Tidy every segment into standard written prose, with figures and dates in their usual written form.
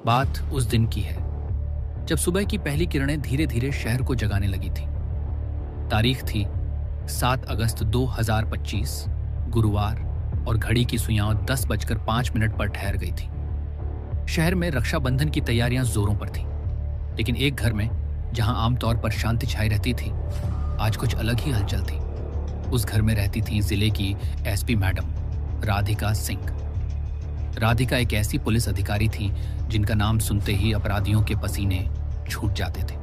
बात उस दिन की है जब सुबह की पहली किरणें धीरे धीरे शहर को जगाने लगी थी। तारीख थी 7 अगस्त 2025, गुरुवार, और घड़ी की सुइयां 10:05 पर ठहर गई थी। शहर में रक्षाबंधन की तैयारियां जोरों पर थीं, लेकिन एक घर में जहां आमतौर पर शांति छाई रहती थी, आज कुछ अलग ही हलचल थी। उस घर में रहती थी जिले की एसपी मैडम राधिका सिंह। राधिका एक ऐसी पुलिस अधिकारी थी जिनका नाम सुनते ही अपराधियों के पसीने छूट जाते थे।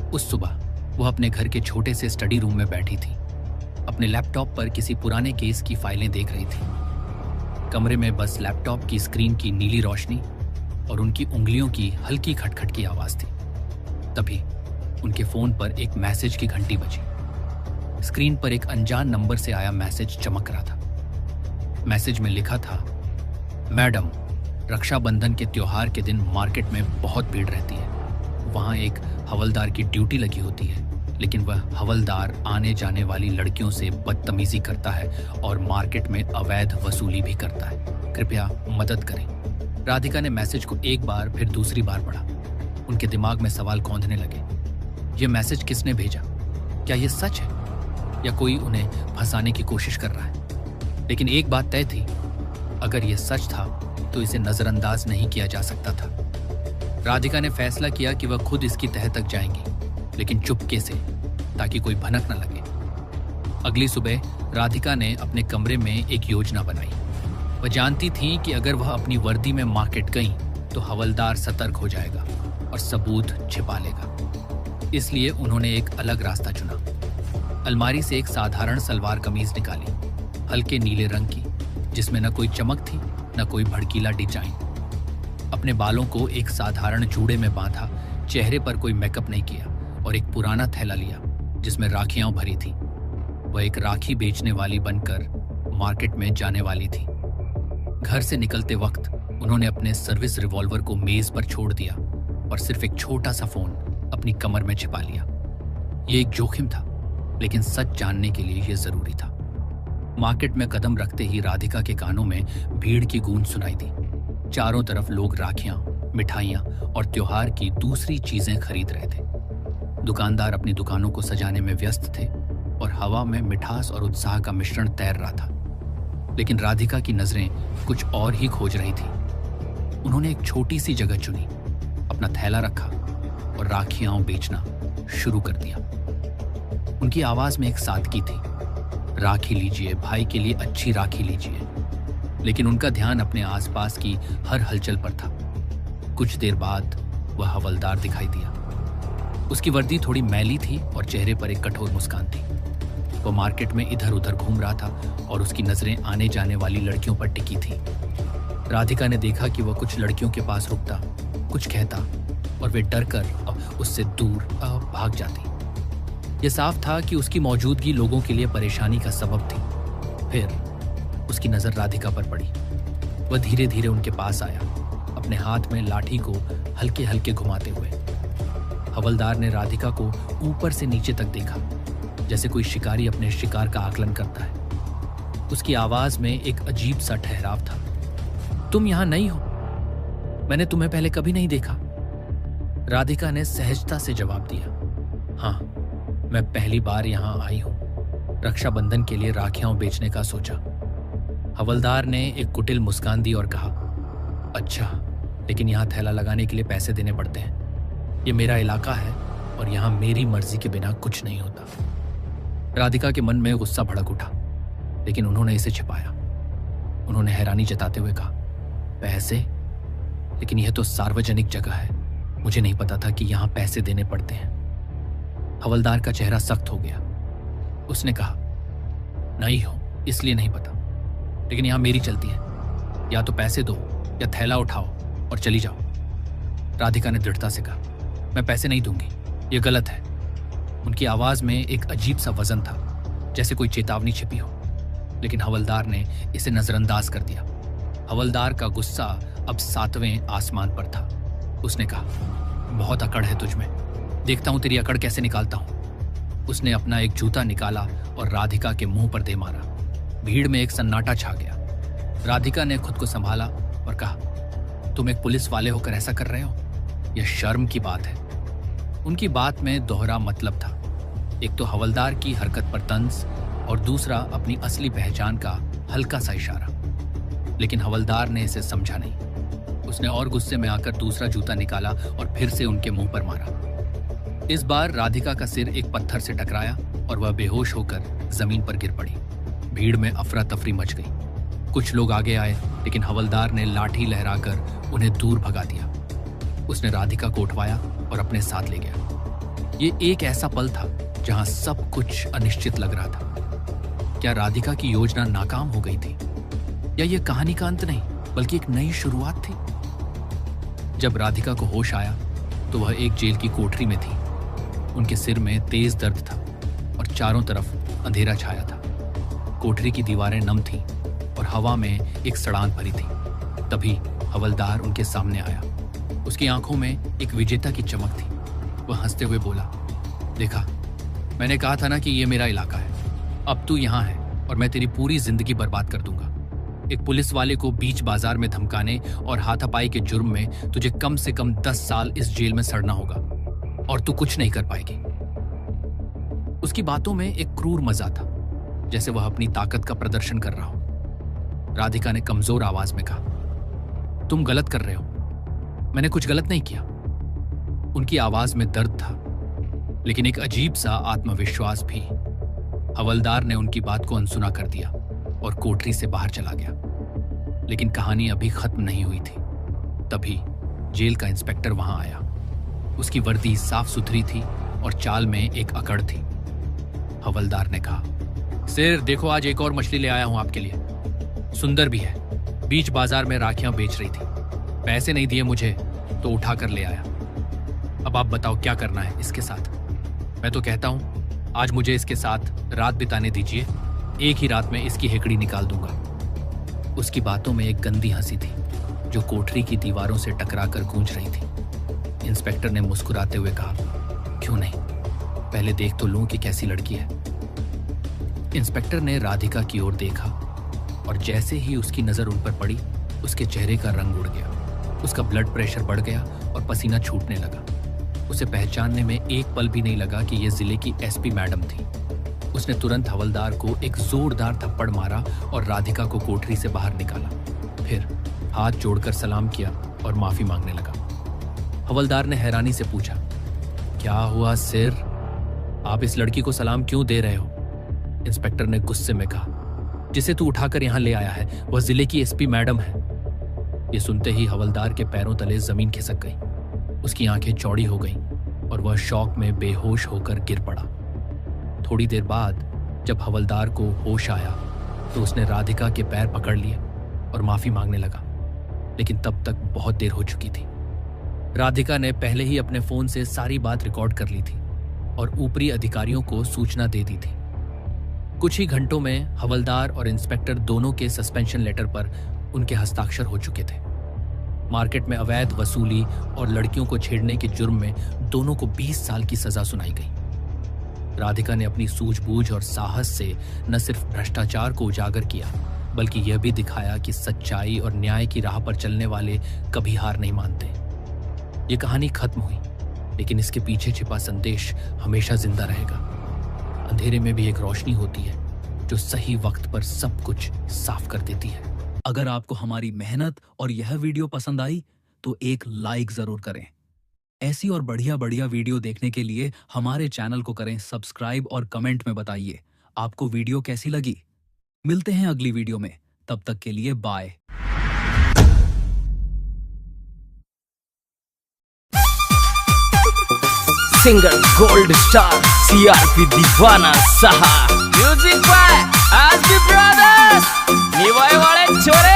उस सुबह वह अपने घर के छोटे से स्टडी रूम में बैठी थी। अपने लैपटॉप पर किसी पुराने केस की फाइलें देख रही थी। कमरे में बस लैपटॉप की स्क्रीन की नीली रोशनी और उनकी उंगलियों की हल्की खटखट की आवाज थी। तभी उनके फोन पर एक मैसेज की घंटी बजी। स्क्रीन पर एक अनजान नंबर से आया मैसेज चमक रहा था। मैसेज में लिखा था, मैडम, रक्षाबंधन के त्योहार के दिन मार्केट में बहुत भीड़ रहती है। वहां एक हवलदार की ड्यूटी लगी होती है, लेकिन वह हवलदार आने जाने वाली लड़कियों से बदतमीजी करता है और मार्केट में अवैध वसूली भी करता है। कृपया मदद करें। राधिका ने मैसेज को एक बार फिर दूसरी बार पढ़ा। उनके दिमाग में सवाल कौंधने लगे। यह मैसेज किसने भेजा? क्या यह सच है या कोई उन्हें फंसाने की कोशिश कर रहा है? लेकिन एक बात तय थी, अगर यह सच था तो इसे नजरअंदाज नहीं किया जा सकता था। राधिका ने फैसला किया कि वह खुद इसकी तह तक जाएंगी, लेकिन चुपके से, ताकि कोई भनक न लगे। अगली सुबह राधिका ने अपने कमरे में एक योजना बनाई। वह जानती थी कि अगर वह अपनी वर्दी में मार्केट गई तो हवलदार सतर्क हो जाएगा और सबूत छिपा लेगा। इसलिए उन्होंने एक अलग रास्ता चुना। अलमारी से एक साधारण सलवार कमीज निकाली, हल्के नीले रंग की, जिसमें न कोई चमक थी न कोई भड़कीला डिजाइन। अपने बालों को एक साधारण जूड़े में बांधा, चेहरे पर कोई मेकअप नहीं किया, और एक पुराना थैला लिया जिसमें राखियां भरी थी। वह एक राखी बेचने वाली बनकर मार्केट में जाने वाली थी। घर से निकलते वक्त उन्होंने अपने सर्विस रिवॉल्वर को मेज पर छोड़ दिया और सिर्फ एक छोटा सा फोन अपनी कमर में छिपा लिया। यह एक जोखिम था, लेकिन सच जानने के लिए यह जरूरी था। मार्केट में कदम रखते ही राधिका के कानों में भीड़ की गूंज सुनाई दी। चारों तरफ लोग राखियां, मिठाइयां और त्योहार की दूसरी चीजें खरीद रहे थे। दुकानदार अपनी दुकानों को सजाने में व्यस्त थे और हवा में मिठास और उत्साह का मिश्रण तैर रहा था। लेकिन राधिका की नजरें कुछ और ही खोज रही थी। उन्होंने एक छोटी सी जगह चुनी, अपना थैला रखा और राखियां बेचना शुरू कर दिया। उनकी आवाज में एक सादगी थी, राखी लीजिए, भाई के लिए अच्छी राखी लीजिए। लेकिन उनका ध्यान अपने आसपास की हर हलचल पर था। कुछ देर बाद वह हवलदार दिखाई दिया। उसकी वर्दी थोड़ी मैली थी और चेहरे पर एक कठोर मुस्कान थी। वह मार्केट में इधर उधर घूम रहा था और उसकी नजरें आने जाने वाली लड़कियों पर टिकी थी। राधिका ने देखा कि वह कुछ लड़कियों के पास रुकता, कुछ कहता, और वे डर कर उससे दूर भाग जाती। यह साफ था कि उसकी मौजूदगी लोगों के लिए परेशानी का सबब थी। फिर उसकी नजर राधिका पर पड़ी। वह धीरे धीरे उनके पास आया, अपने हाथ में लाठी को हल्के हल्के घुमाते हुए। हवलदार ने राधिका को ऊपर से नीचे तक देखा, जैसे कोई शिकारी अपने शिकार का आकलन करता है। उसकी आवाज में एक अजीब सा ठहराव था। तुम यहां नई हो? मैंने तुम्हें पहले कभी नहीं देखा। राधिका ने सहजता से जवाब दिया, हाँ, मैं पहली बार यहां आई हूं। रक्षाबंधन के लिए राखियां बेचने का सोचा। हवलदार ने एक कुटिल मुस्कान दी और कहा, अच्छा, लेकिन यहां थैला लगाने के लिए पैसे देने पड़ते हैं। ये मेरा इलाका है और यहां मेरी मर्जी के बिना कुछ नहीं होता। राधिका के मन में गुस्सा भड़क उठा, लेकिन उन्होंने इसे छिपाया। उन्होंने हैरानी जताते हुए कहा, पैसे? लेकिन यह तो सार्वजनिक जगह है, मुझे नहीं पता था कि यहां पैसे देने पड़ते हैं। हवलदार का चेहरा सख्त हो गया। उसने कहा, नहीं हो इसलिए नहीं पता, लेकिन यहां मेरी चलती है। या तो पैसे दो या थैला उठाओ और चली जाओ। राधिका ने दृढ़ता से कहा, मैं पैसे नहीं दूंगी, यह गलत है। उनकी आवाज में एक अजीब सा वजन था, जैसे कोई चेतावनी छिपी हो। लेकिन हवलदार ने इसे नजरअंदाज कर दिया। हवलदार का गुस्सा अब 7वें आसमान पर था। उसने कहा, बहुत अकड़ है तुझमें, देखता हूं तेरी अकड़ कैसे निकालता हूं। उसने अपना एक जूता निकाला और राधिका के मुंह पर दे मारा। भीड़ में एक सन्नाटा छा गया। राधिका ने खुद को संभाला और कहा, तुम एक पुलिस वाले होकर ऐसा कर रहे हो? यह शर्म की बात है। उनकी बात में दोहरा मतलब था। एक तो हवलदार की हरकत पर तंज और दूसरा अपनी असली पहचान का हल्का सा इशारा। लेकिन हवलदार ने इसे समझा नहीं। उसने और गुस्से में आकर दूसरा जूता निकाला और फिर से उनके मुंह पर मारा। इस बार राधिका का सिर एक पत्थर से टकराया और वह बेहोश होकर जमीन पर गिर पड़ी। भीड़ में अफरा तफरी मच गई। कुछ लोग आगे आए, लेकिन हवलदार ने लाठी लहराकर उन्हें दूर भगा दिया। उसने राधिका को उठवाया और अपने साथ ले गया। ये एक ऐसा पल था जहां सब कुछ अनिश्चित लग रहा था। क्या राधिका की योजना नाकाम हो गई थी, या यह कहानी का अंत नहीं बल्कि एक नई शुरुआत थी? जब राधिका को होश आया तो वह एक जेल की कोठरी में थी। उनके सिर में तेज दर्द था और चारों तरफ अंधेरा छाया था। कोठरी की दीवारें नम थीं और हवा में एक सड़ान भरी थी। तभी हवलदार उनके सामने आया। उसकी आंखों में एक विजेता की चमक थी। वह हंसते हुए बोला, देखा, मैंने कहा था ना कि यह मेरा इलाका है। अब तू यहाँ है और मैं तेरी पूरी जिंदगी बर्बाद कर दूंगा। एक पुलिस वाले को बीच बाजार में धमकाने और हाथापाई के जुर्म में तुझे कम से कम 10 साल इस जेल में सड़ना होगा और तू कुछ नहीं कर पाएगी। उसकी बातों में एक क्रूर मजा था, जैसे वह अपनी ताकत का प्रदर्शन कर रहा हो। राधिका ने कमजोर आवाज में कहा, तुम गलत कर रहे हो, मैंने कुछ गलत नहीं किया। उनकी आवाज में दर्द था, लेकिन एक अजीब सा आत्मविश्वास भी। हवलदार ने उनकी बात को अनसुना कर दिया और कोठरी से बाहर चला गया। लेकिन कहानी अभी खत्म नहीं हुई थी। तभी जेल का इंस्पेक्टर वहां आया। उसकी वर्दी साफ सुथरी थी और चाल में एक अकड़ थी। हवलदार ने कहा, सिर देखो, आज एक और मछली ले आया हूं आपके लिए। सुंदर भी है। बीच बाजार में राखियां बेच रही थी। पैसे नहीं दिए मुझे तो उठा कर ले आया। अब आप बताओ क्या करना है इसके साथ? मैं तो कहता हूं आज मुझे इसके साथ रात बिताने दीजिए। एक ही रात में इसकी हेकड़ी निकाल दूंगा। उसकी बातों में एक गंदी हंसी थी जो कोठरी की दीवारों से टकराकर गूंज रही थी। इंस्पेक्टर ने मुस्कुराते हुए कहा, क्यों नहीं, पहले देख तो लूं कि कैसी लड़की है। इंस्पेक्टर ने राधिका की ओर देखा और जैसे ही उसकी नजर उन पर पड़ी, उसके चेहरे का रंग उड़ गया। उसका ब्लड प्रेशर बढ़ गया और पसीना छूटने लगा। उसे पहचानने में एक पल भी नहीं लगा कि यह जिले की एसपी मैडम थी। उसने तुरंत हवलदार को एक जोरदार थप्पड़ मारा और राधिका को कोठरी से बाहर निकाला। फिर हाथ जोड़कर सलाम किया और माफी मांगने लगा। हवलदार ने हैरानी से पूछा, क्या हुआ सिर? आप इस लड़की को सलाम क्यों दे रहे हो? इंस्पेक्टर ने गुस्से में कहा, जिसे तू उठाकर यहां ले आया है वह जिले की एसपी मैडम है। यह सुनते ही हवलदार के पैरों तले जमीन खिसक गई। उसकी आंखें चौड़ी हो गईं और वह शौक में बेहोश होकर गिर पड़ा। थोड़ी देर बाद जब हवलदार को होश आया तो उसने राधिका के पैर पकड़ लिए और माफी मांगने लगा, लेकिन तब तक बहुत देर हो चुकी थी। राधिका ने पहले ही अपने फोन से सारी बात रिकॉर्ड कर ली थी और ऊपरी अधिकारियों को सूचना दे दी थी। कुछ ही घंटों में हवलदार और इंस्पेक्टर दोनों के सस्पेंशन लेटर पर उनके हस्ताक्षर हो चुके थे। मार्केट में अवैध वसूली और लड़कियों को छेड़ने के जुर्म में दोनों को 20 साल की सजा सुनाई गई। राधिका ने अपनी सूझबूझ और साहस से न सिर्फ भ्रष्टाचार को उजागर किया, बल्कि यह भी दिखाया कि सच्चाई और न्याय की राह पर चलने वाले कभी हार नहीं मानते। ये कहानी खत्म हुई, लेकिन इसके पीछे छिपा संदेश हमेशा जिंदा रहेगा। अंधेरे में भी एक रोशनी होती है जो सही वक्त पर सब कुछ साफ कर देती है। अगर आपको हमारी मेहनत और यह वीडियो पसंद आई तो एक लाइक जरूर करें। ऐसी और बढ़िया बढ़िया वीडियो देखने के लिए हमारे चैनल को करें सब्सक्राइब और कमेंट में बताइए आपको वीडियो कैसी लगी। मिलते हैं अगली वीडियो में, तब तक के लिए bye. Singer gold star C R P दीवाना सहा, म्यूजिक बाय आजकी ब्रदर्स, निवाय वाले छोरे।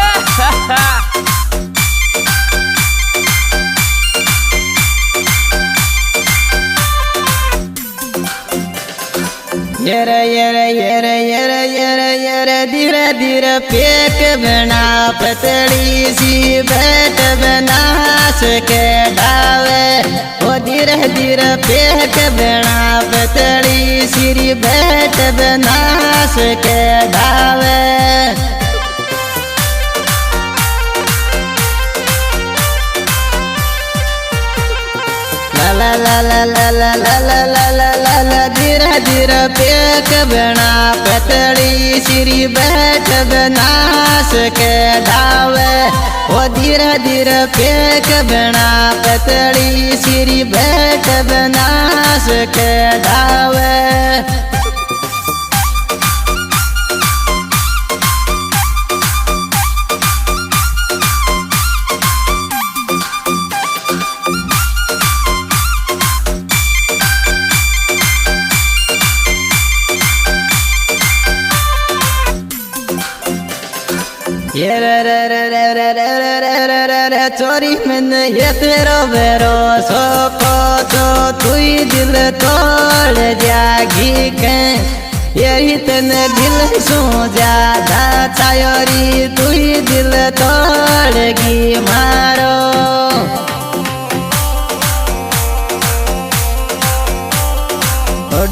येरे येरे येरे येरे येरे येरे धीरे धीरे पेक बना पतली सी बैठ बना सके डावे। ओ धीरे धीरे पेक बना पतली सी बैठ बना सके डावे। धीरे धीरे पेक बना पतली श्री बैठ बनास के डावे। ओ धीरे धीरे पेक बना पतली श्री बैठ बनास के डावे। ये रे चोरी मन ये तेरो भरोसो को तो तू ही दिल तोड़ जागी के। यही तने दिल सो ज्यादा चायोरी तू ही दिल तोड़गी मारो।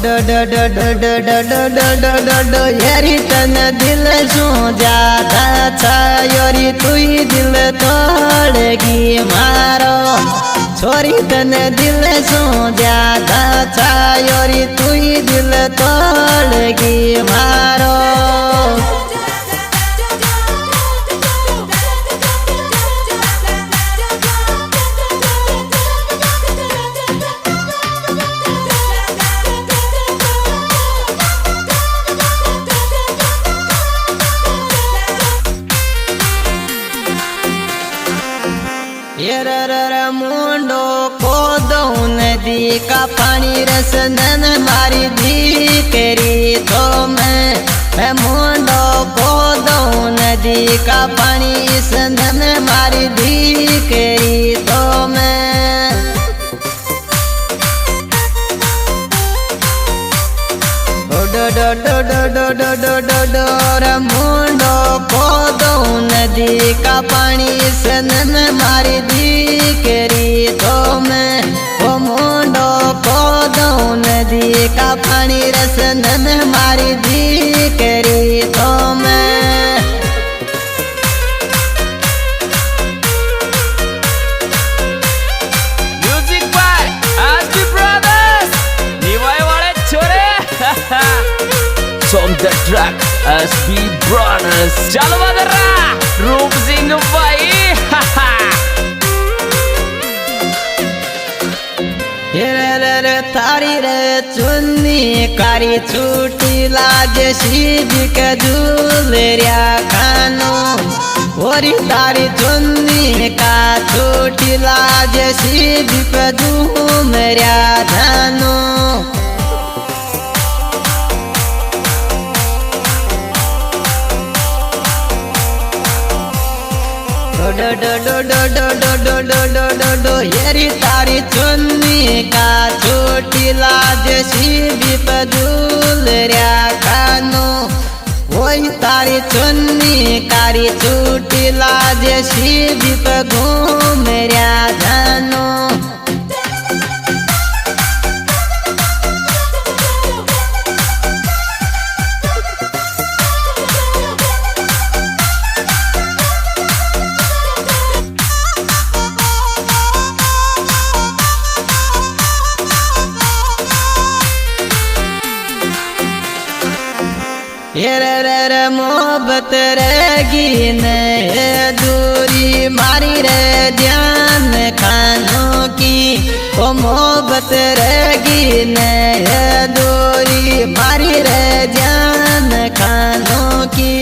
डो डो डो डो डो डो डो डो डो डो डो यारी तन दिल सो ज्यादा चायोरी तू ही दिल तोड़गी मारो। छोरी तन दिल सो ज्यादा चायोरी तू ही दिल तोड़गी मारो। मुंडो को दो नदी का पानी रसनन मारी दी तेरी तो मैं मुंडो को दो नदी का पानी सनन मारी दी तेरी तो मैं। डो डो डो डो डो डो डो डो डो मुंडो को दो नदी का पानी सनन मारी दी केरी तो मैं। ओ मुंडो को दो नदी का पानी रसनन मारी दी केरी तो मैं। म्यूजिक बाय एसबी ब्रदर्स निवाय वाले छोरे। From the track SB Brothers चलो बदरा रूप सिंह भाई। तारी रे चुन्नी कारी छूटी लाज शिव के झूलरिया खानो। ओरी तारी चुन्नी का छूटी लाज शिव के झूमरिया धानो। डो डो डो डो डो डो डो डो डो डो डो येरी तारी चुन्नी का छोटी लाज शिव पदूलरिया खानो। वही तारी चुन्नी कारी छोटी लाज शिव घूमरिया धानो। रे मोहब्बत रहेगी न दूरी मारी रे ध्यान खानों की। ओ मोहब्बत रहेगी न दूरी मारी रे ध्यान खानों की।